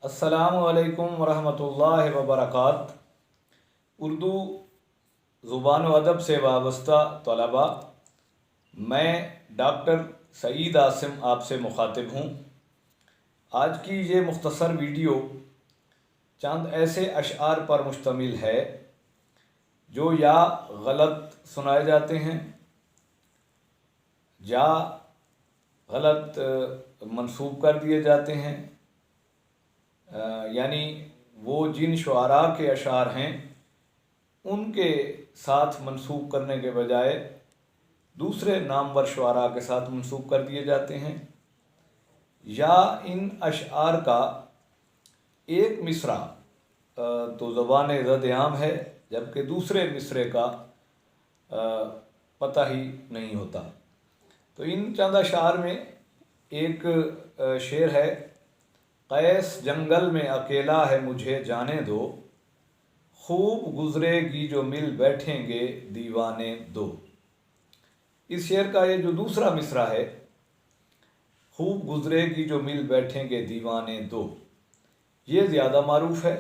السلام علیکم ورحمۃ اللہ وبرکاتہ۔ اردو زبان و ادب سے وابستہ طلباء، میں ڈاکٹر سعید عاصم آپ سے مخاطب ہوں۔ آج کی یہ مختصر ویڈیو چند ایسے اشعار پر مشتمل ہے جو یا غلط سنائے جاتے ہیں یا غلط منسوب کر دیے جاتے ہیں، یعنی وہ جن شعراء کے اشعار ہیں ان کے ساتھ منسوب کرنے کے بجائے دوسرے نامور شعراء کے ساتھ منسوب کر دیے جاتے ہیں، یا ان اشعار کا ایک مصرع تو زبان زد عام ہے جبکہ دوسرے مصرعے کا پتہ ہی نہیں ہوتا۔ تو ان چند اشعار میں ایک شعر ہے: قیس جنگل میں اکیلا ہے مجھے جانے دو، خوب گزرے گی جو مل بیٹھیں گے دیوانے دو۔ اس شعر کا یہ جو دوسرا مصرع ہے، خوب گزرے گی جو مل بیٹھیں گے دیوانے دو، یہ زیادہ معروف ہے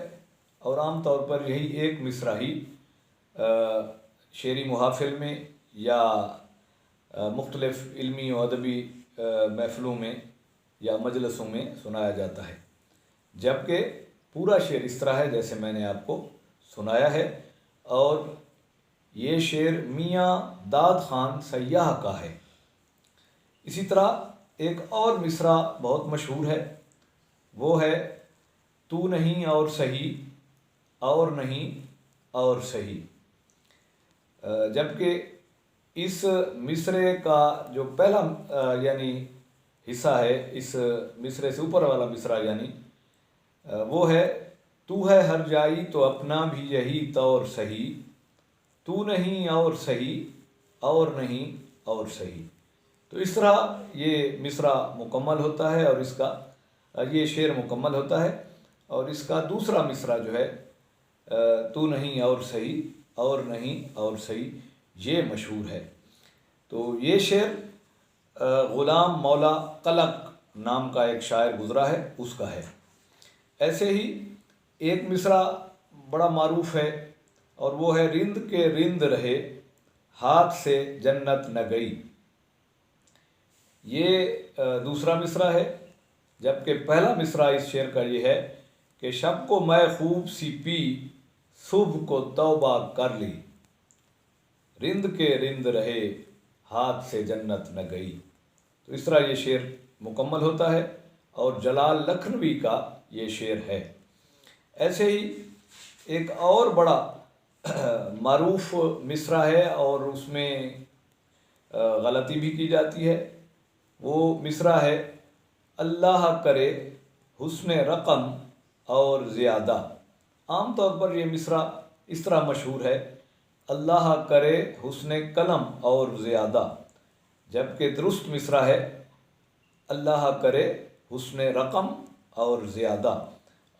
اور عام طور پر یہی ایک مصرع ہی شعری محافل میں یا مختلف علمی و ادبی محفلوں میں یا مجلسوں میں سنایا جاتا ہے، جبکہ پورا شعر اس طرح ہے جیسے میں نے آپ کو سنایا ہے۔ اور یہ شعر میاں داد خان سیاح کا ہے۔ اسی طرح ایک اور مصرع بہت مشہور ہے، وہ ہے: تو نہیں اور سہی اور نہیں اور سہی۔ جبکہ اس مصرعے کا جو پہلا یعنی حصہ ہے، اس مصرعے سے اوپر والا مصرع یعنی وہ ہے: تو ہے ہر جائی تو اپنا بھی یہی طور سہی، تو نہیں اور سہی اور نہیں اور سہی۔ تو اس طرح یہ مصرع مکمل ہوتا ہے اور اس کا یہ شعر مکمل ہوتا ہے، اور اس کا دوسرا مصرع جو ہے تو نہیں اور سہی اور نہیں اور سہی، یہ مشہور ہے۔ تو یہ شعر غلام مولا قلق نام کا ایک شاعر گزرا ہے، اس کا ہے۔ ایسے ہی ایک مصرع بڑا معروف ہے اور وہ ہے: رند کے رند رہے ہاتھ سے جنت نہ گئی۔ یہ دوسرا مصرع ہے، جبکہ پہلا مصرع اس شعر کا یہ ہے کہ شب کو میں خوب سی پی صبح کو توبہ کر لی، رند کے رند رہے ہاتھ سے جنت نہ گئی۔ تو اس طرح یہ شعر مکمل ہوتا ہے اور جلال لکھنوی کا یہ شعر ہے۔ ایسے ہی ایک اور بڑا معروف مصرع ہے اور اس میں غلطی بھی کی جاتی ہے، وہ مصرع ہے: اللہ کرے حسن رقم اور زیادہ۔ عام طور پر یہ مصرع اس طرح مشہور ہے: اللہ کرے حسن قلم اور زیادہ، جبکہ درست مصرع ہے: اللہ کرے حسن رقم اور زیادہ۔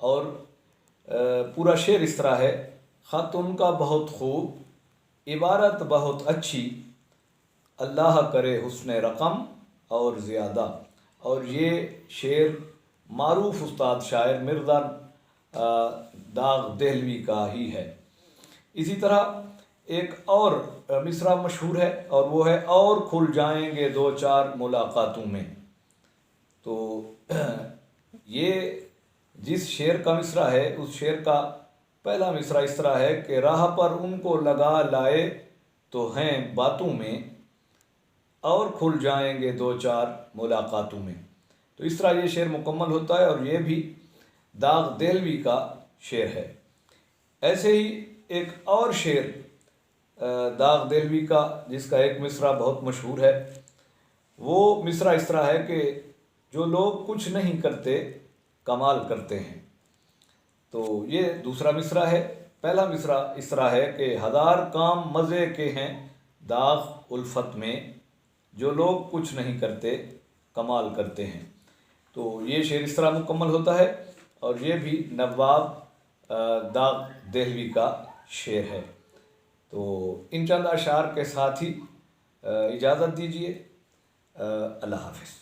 اور پورا شعر اس طرح ہے: خط ان کا بہت خوب عبارت بہت اچھی، اللہ کرے حسن رقم اور زیادہ۔ اور یہ شعر معروف استاد شاعر مرزا داغ دہلوی کا ہی ہے۔ اسی طرح ایک اور مصرع مشہور ہے اور وہ ہے: اور کھل جائیں گے دو چار ملاقاتوں میں۔ تو یہ جس شعر کا مصرع ہے اس شعر کا پہلا مصرع اس طرح ہے کہ راہ پر ان کو لگا لائے تو ہیں باتوں میں، اور کھل جائیں گے دو چار ملاقاتوں میں۔ تو اس طرح یہ شعر مکمل ہوتا ہے اور یہ بھی داغ دہلوی کا شعر ہے۔ ایسے ہی ایک اور شعر داغ دہلوی کا جس کا ایک مصرع بہت مشہور ہے، وہ مصرع اس طرح ہے کہ جو لوگ کچھ نہیں کرتے کمال کرتے ہیں۔ تو یہ دوسرا مصرع ہے۔ پہلا مصرع اس طرح ہے کہ ہزار کام مزے کے ہیں داغ الفت میں، جو لوگ کچھ نہیں کرتے کمال کرتے ہیں۔ تو یہ شعر اس طرح مکمل ہوتا ہے اور یہ بھی نواب داغ دہلوی کا شعر ہے۔ تو ان چند اشعار کے ساتھ ہی اجازت دیجیے۔ اللہ حافظ۔